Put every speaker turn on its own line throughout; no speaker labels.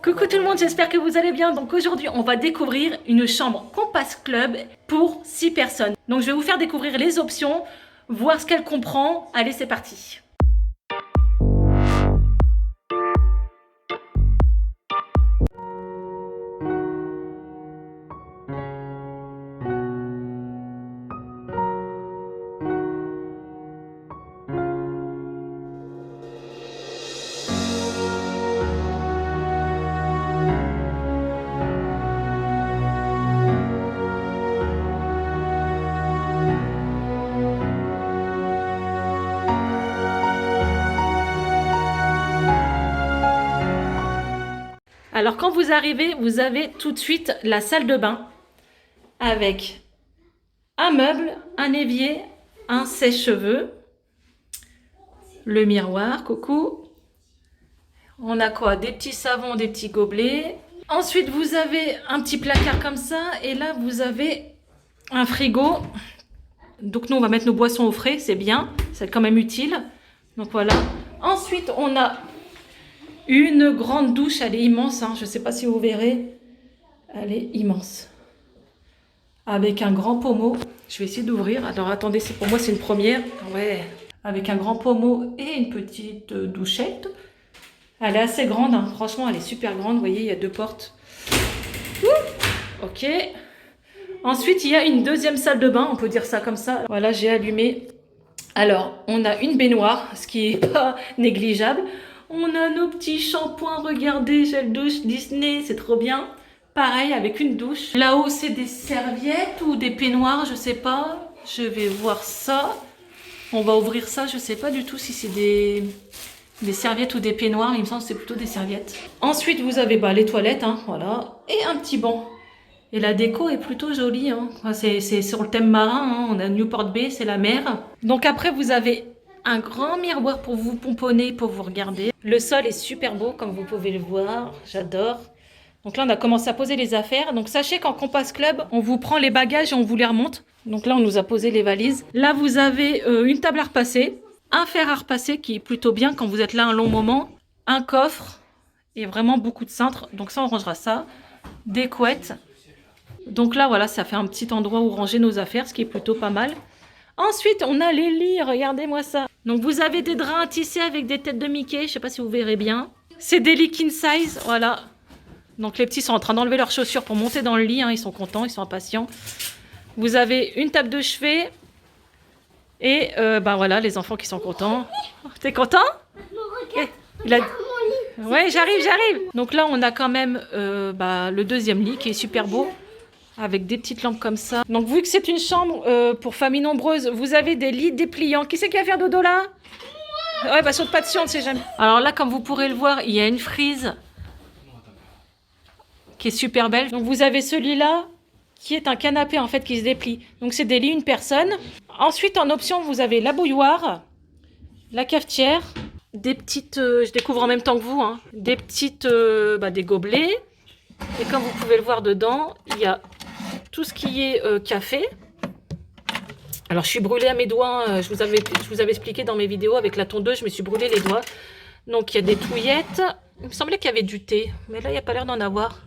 Coucou tout le monde, j'espère que vous allez bien. Donc aujourd'hui, on va découvrir une chambre Compass Club pour 6 personnes. Donc je vais vous faire découvrir les options, voir ce qu'elle comprend. Allez, c'est parti. Alors quand vous arrivez, vous avez tout de suite la salle de bain avec un meuble, un évier, un sèche-cheveux, le miroir, coucou. On a quoi? Des petits savons, des petits gobelets. Ensuite, vous avez un petit placard comme ça. Et là, vous avez un frigo. Donc nous, on va mettre nos boissons au frais, c'est bien. C'est quand même utile. Donc voilà. Ensuite, on a une grande douche, elle est immense, hein. Je ne sais pas si vous verrez. Elle est immense. Avec un grand pommeau. Je vais essayer d'ouvrir. Alors attendez, pour moi c'est une première. Ouais. Avec un grand pommeau et une petite douchette. Elle est assez grande, hein. Franchement elle est super grande. Vous voyez, il y a 2 portes. Ouh, ok. Ensuite il y a une deuxième salle de bain, on peut dire ça comme ça. Voilà, j'ai allumé. Alors, on a une baignoire, ce qui n'est pas négligeable. On a nos petits shampoings, regardez, gel douche Disney, c'est trop bien. Pareil, avec une douche. Là-haut, c'est des serviettes ou des peignoirs, je sais pas. Je vais voir ça. On va ouvrir ça, je sais pas du tout si c'est des serviettes ou des peignoirs. Il me semble que c'est plutôt des serviettes. Ensuite, vous avez les toilettes, hein, voilà. Et un petit banc. Et la déco est plutôt jolie, hein. C'est sur le thème marin, hein. On a Newport Bay, c'est la mer. Donc après, vous avez un grand miroir pour vous pomponner, pour vous regarder. Le sol est super beau, comme vous pouvez le voir. J'adore. Donc là, on a commencé à poser les affaires. Donc sachez qu'en Compass Club, on vous prend les bagages et on vous les remonte. Donc là, on nous a posé les valises. Là, vous avez une table à repasser, un fer à repasser qui est plutôt bien quand vous êtes là un long moment, un coffre et vraiment beaucoup de cintres. Donc ça, on rangera ça. Des couettes. Donc là, voilà, ça fait un petit endroit où ranger nos affaires, ce qui est plutôt pas mal. Ensuite, on a les lits, regardez-moi ça. Donc vous avez des draps tissés avec des têtes de Mickey, je ne sais pas si vous verrez bien. C'est des lits king size, voilà. Donc les petits sont en train d'enlever leurs chaussures pour monter dans le lit, hein. Ils sont contents, ils sont impatients. Vous avez une table de chevet. Et voilà, les enfants qui sont contents. T'es content? Ouais, j'arrive. Donc là, on a quand même le deuxième lit qui est super beau. Avec des petites lampes comme ça. Donc vu que c'est une chambre pour famille nombreuse, vous avez des lits dépliants. Qui c'est qui va faire dodo là? Ouais, saute pas dessus, on ne sait jamais. Alors là, comme vous pourrez le voir, il y a une frise qui est super belle. Donc vous avez ce lit là qui est un canapé en fait qui se déplie. Donc c'est des lits une personne. Ensuite en option, vous avez la bouilloire, la cafetière, des petites, je découvre en même temps que vous, hein, des petites, des gobelets. Et comme vous pouvez le voir dedans, il y a tout ce qui est café. Alors je suis brûlée à mes doigts, je vous avais expliqué dans mes vidéos avec la tondeuse, je me suis brûlé les doigts. Donc il y a des touillettes, il me semblait qu'il y avait du thé, mais là il n'y a pas l'air d'en avoir.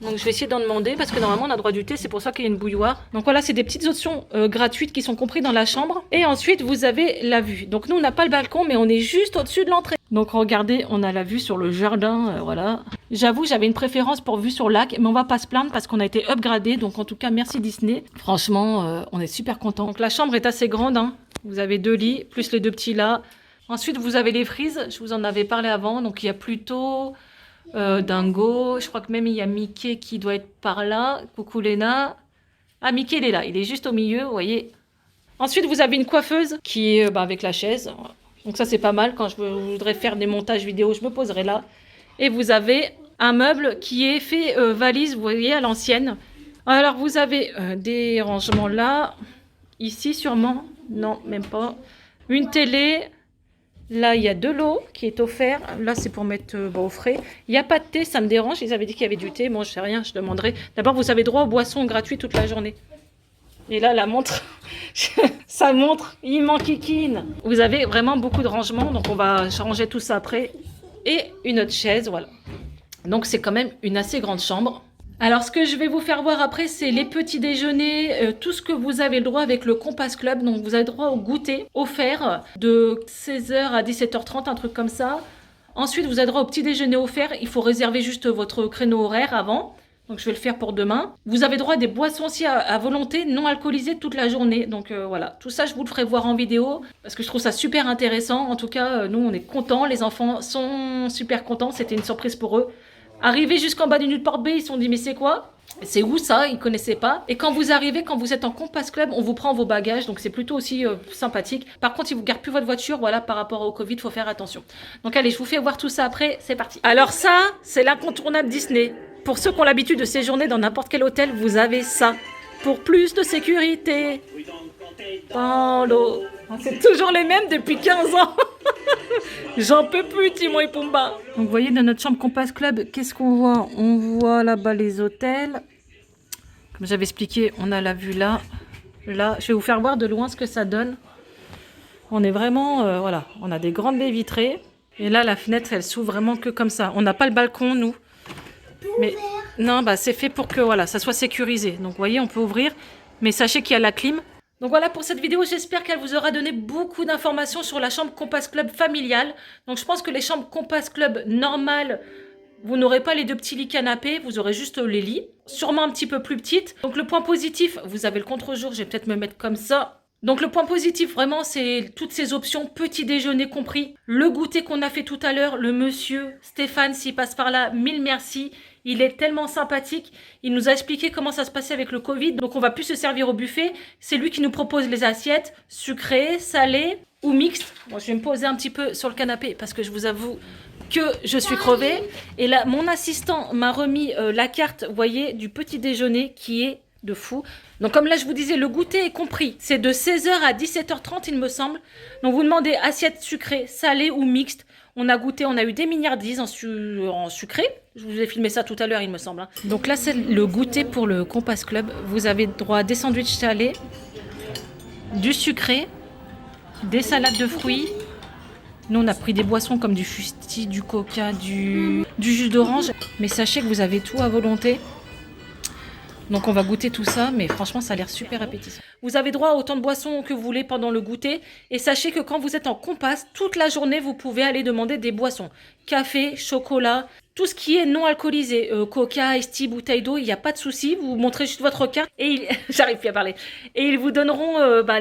Donc je vais essayer d'en demander parce que normalement on a droit du thé, c'est pour ça qu'il y a une bouilloire. Donc voilà, c'est des petites options gratuites qui sont comprises dans la chambre. Et ensuite vous avez la vue. Donc nous on n'a pas le balcon mais on est juste au-dessus de l'entrée. Donc regardez, on a la vue sur le jardin, voilà. J'avoue, j'avais une préférence pour vue sur le lac, mais on va pas se plaindre parce qu'on a été upgradé. Donc en tout cas, merci Disney. Franchement, on est super contents. Donc la chambre est assez grande, hein. Vous avez 2 lits, plus les 2 petits là. Ensuite, vous avez les frises, je vous en avais parlé avant. Donc il y a plutôt Dingo, je crois que même il y a Mickey qui doit être par là. Coucou Léna. Ah, Mickey, il est là, il est juste au milieu, vous voyez. Ensuite, vous avez une coiffeuse qui est avec la chaise. Donc ça, c'est pas mal. Quand je voudrais faire des montages vidéo, je me poserai là. Et vous avez un meuble qui est fait valise, vous voyez, à l'ancienne. Alors, vous avez des rangements là. Ici, sûrement. Non, même pas. Une télé. Là, il y a de l'eau qui est offert. Là, c'est pour mettre au frais. Il n'y a pas de thé, ça me dérange. Ils avaient dit qu'il y avait du thé. Moi, je sais rien, je demanderai. D'abord, vous avez droit aux boissons gratuites toute la journée. Et là, la montre, ça montre, il m'enquiquine. Vous avez vraiment beaucoup de rangements, donc on va ranger tout ça après. Et une autre chaise, voilà. Donc c'est quand même une assez grande chambre. Alors ce que je vais vous faire voir après, c'est les petits déjeuners, tout ce que vous avez le droit avec le Compass Club. Donc vous avez le droit au goûter offert de 16h à 17h30, un truc comme ça. Ensuite vous avez le droit au petit déjeuner offert. Il faut réserver juste votre créneau horaire avant. Donc je vais le faire pour demain. Vous avez droit à des boissons aussi à volonté, non alcoolisées toute la journée. Donc voilà, tout ça je vous le ferai voir en vidéo parce que je trouve ça super intéressant. En tout cas, nous on est contents, les enfants sont super contents. C'était une surprise pour eux. Arrivés jusqu'en bas du Newport Bay, ils se sont dit mais c'est quoi? C'est où ça? Ils connaissaient pas. Et quand vous arrivez, quand vous êtes en Compass Club, on vous prend vos bagages, donc c'est plutôt aussi sympathique. Par contre, ils vous gardent plus votre voiture, voilà, par rapport au Covid, faut faire attention. Donc allez, je vous fais voir tout ça après, c'est parti. Alors ça, c'est l'incontournable Disney. Pour ceux qui ont l'habitude de séjourner dans n'importe quel hôtel, vous avez ça. Pour plus de sécurité. Dans l'eau. C'est toujours les mêmes depuis 15 ans. J'en peux plus, Timon et Pumba. Donc, vous voyez, dans notre chambre Compass Club, qu'est-ce qu'on voit? On voit là-bas les hôtels. Comme j'avais expliqué, on a la vue là. Là, je vais vous faire voir de loin ce que ça donne. On est vraiment, voilà, on a des grandes baies vitrées. Et là, la fenêtre, elle s'ouvre vraiment que comme ça. On n'a pas le balcon, nous. Mais non, bah, c'est fait pour que voilà, ça soit sécurisé. Donc, vous voyez, on peut ouvrir. Mais sachez qu'il y a la clim. Donc voilà pour cette vidéo, j'espère qu'elle vous aura donné beaucoup d'informations sur la chambre Compass Club familiale. Donc je pense que les chambres Compass Club normales, vous n'aurez pas les deux petits lits canapés, vous aurez juste les lits, sûrement un petit peu plus petites. Donc le point positif, vous avez le contre-jour, je vais peut-être me mettre comme ça. Donc le point positif vraiment c'est toutes ces options, petit déjeuner compris. Le goûter qu'on a fait tout à l'heure, le monsieur Stéphane s'il passe par là, mille merci. Il est tellement sympathique. Il nous a expliqué comment ça se passait avec le Covid. Donc, on va plus se servir au buffet. C'est lui qui nous propose les assiettes sucrées, salées ou mixtes. Bon, je vais me poser un petit peu sur le canapé parce que je vous avoue que je suis crevée. Et là, mon assistant m'a remis la carte, vous voyez, du petit déjeuner qui est de fou. Donc, comme là, je vous disais, le goûter est compris. C'est de 16h à 17h30, il me semble. Donc, vous demandez assiette sucrée, salée ou mixte. On a goûté, on a eu des milliardises en sucré. Je vous ai filmé ça tout à l'heure, il me semble. Donc là, c'est le goûter pour le Compass Club. Vous avez droit à des sandwichs salés, du sucré, des salades de fruits. Nous, on a pris des boissons comme du fusti, du coca, du jus d'orange. Mais sachez que vous avez tout à volonté. Donc on va goûter tout ça, mais franchement ça a l'air super appétissant. Vous avez droit à autant de boissons que vous voulez pendant le goûter. Et sachez que quand vous êtes en Compass, toute la journée vous pouvez aller demander des boissons. Café, chocolat, tout ce qui est non alcoolisé. Coca, esti, bouteille d'eau, il n'y a pas de souci. Vous montrez juste votre carte et j'arrive plus à parler. Et ils vous donneront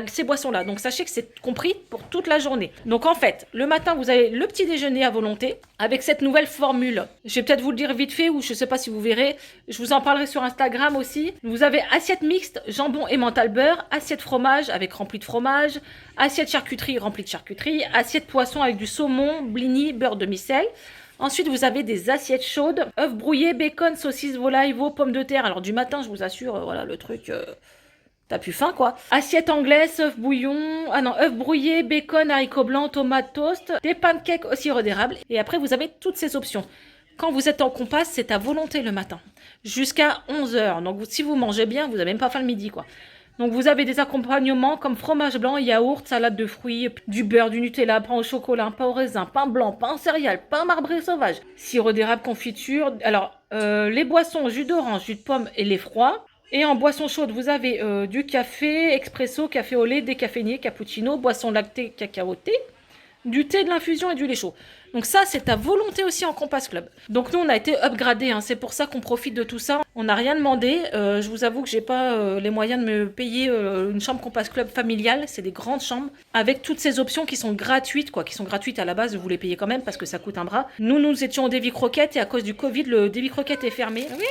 ces boissons-là. Donc sachez que c'est compris pour toute la journée. Donc en fait, le matin vous avez le petit déjeuner à volonté avec cette nouvelle formule. Je vais peut-être vous le dire vite fait ou je ne sais pas si vous verrez. Je vous en parlerai sur Instagram aussi. Vous avez assiette mixte, jambon et mental beurre, assiette fromage avec rempli de fromage, assiette charcuterie remplie de charcuterie, assiette poisson avec du saumon, blini, beurre demi-sel. Ensuite, vous avez des assiettes chaudes, œufs brouillés, bacon, saucisses, volaille, veau, pommes de terre. Alors du matin, je vous assure, voilà le truc, t'as plus faim quoi. Assiette anglaise, œufs bouillon, œufs brouillés, bacon, haricots blancs, tomates, toast, des pancakes au sirop d'érable. Et après, vous avez toutes ces options. Quand vous êtes en Compass, c'est à volonté le matin, jusqu'à 11h. Donc si vous mangez bien, vous n'avez même pas faim le midi quoi. Donc vous avez des accompagnements comme fromage blanc, yaourt, salade de fruits, du beurre, du Nutella, pain au chocolat, pain au raisin, pain blanc, pain en céréales, pain marbré sauvage, sirop d'érable, confiture. Alors les boissons, jus d'orange, jus de pomme et les froids. Et en boisson chaude, vous avez du café, expresso, café au lait, décaféiné, cappuccino, boisson lactée, cacaotée, du thé, de l'infusion et du lait chaud. Donc ça, c'est à volonté aussi en Compass Club. Donc nous, on a été upgradés, hein, c'est pour ça qu'on profite de tout ça. On n'a rien demandé. Je vous avoue que j'ai pas les moyens de me payer une chambre Compass Club familiale. C'est des grandes chambres avec toutes ces options qui sont gratuites, quoi, qui sont gratuites à la base. Vous les payez quand même parce que ça coûte un bras. Nous étions au Davy Croquette et à cause du Covid, le Davy Croquette est fermé. Oui,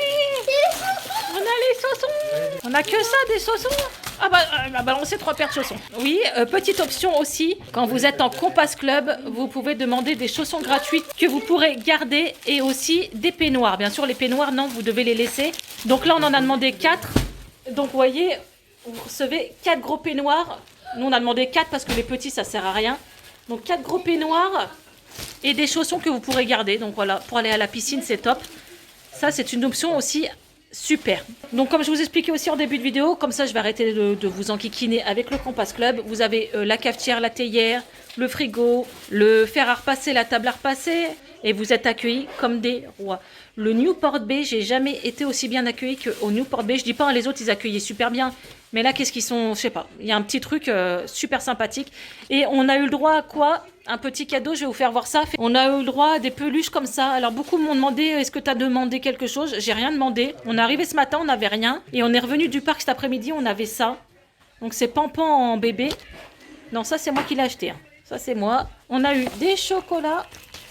on a les chaussons. On a que ça, des chaussons. Ah bah, on a balancé 3 paires de chaussons. Oui, petite option aussi, quand vous êtes en Compass Club, vous pouvez demander des chaussons gratuites que vous pourrez garder et aussi des peignoirs. Bien sûr, les peignoirs, non, vous devez les laisser. Donc là, on en a demandé 4. Donc, vous voyez, vous recevez 4 gros peignoirs. Nous, on a demandé 4 parce que les petits, ça sert à rien. Donc, 4 gros peignoirs et des chaussons que vous pourrez garder. Donc, voilà, pour aller à la piscine, c'est top. Ça, c'est une option aussi super. Donc comme je vous expliquais aussi en début de vidéo, comme ça je vais arrêter de vous enquiquiner avec le Compass Club. Vous avez la cafetière, la théière, le frigo, le fer à repasser, la table à repasser et vous êtes accueillis comme des rois. Le Newport Bay, j'ai jamais été aussi bien accueilli qu'au Newport Bay. Je dis pas, les autres, ils accueillaient super bien. Mais là, qu'est-ce qu'ils sont, je sais pas. Il y a un petit truc super sympathique. Et on a eu le droit à quoi? Un petit cadeau, je vais vous faire voir ça. On a eu le droit à des peluches comme ça. Alors, beaucoup m'ont demandé, est-ce que tu as demandé quelque chose? J'ai rien demandé. On est arrivé ce matin, on n'avait rien. Et on est revenu du parc cet après-midi, on avait ça. Donc, c'est Pampan en bébé. Non, ça, c'est moi qui l'ai acheté. Hein. Ça, c'est moi. On a eu des chocolats.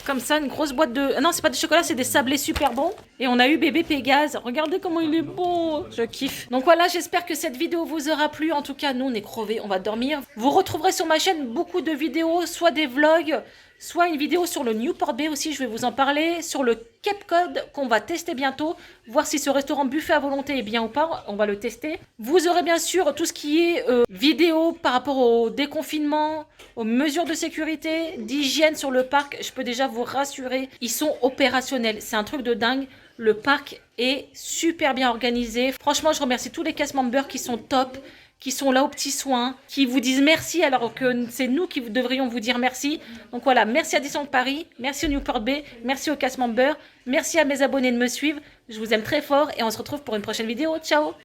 Comme ça, une grosse boîte de... Non, c'est pas des chocolats, c'est des sablés super bons. Et on a eu bébé Pégase. Regardez comment il est beau. Je kiffe. Donc voilà, j'espère que cette vidéo vous aura plu. En tout cas, nous, on est crevés, on va dormir. Vous retrouverez sur ma chaîne beaucoup de vidéos, soit des vlogs, soit une vidéo sur le Newport Bay aussi, je vais vous en parler. Sur le Cape Cod qu'on va tester bientôt. Voir si ce restaurant buffet à volonté est bien ou pas. On va le tester. Vous aurez bien sûr tout ce qui est vidéo par rapport au déconfinement, aux mesures de sécurité, d'hygiène sur le parc. Je peux déjà vous rassurer, ils sont opérationnels. C'est un truc de dingue. Le parc est super bien organisé. Franchement, je remercie tous les cast members qui sont top, qui sont là aux petits soins, qui vous disent merci alors que c'est nous qui devrions vous dire merci. Donc voilà, merci à Disneyland Paris, merci au Newport Bay, merci aux cast members, merci à mes abonnés de me suivre. Je vous aime très fort et on se retrouve pour une prochaine vidéo. Ciao!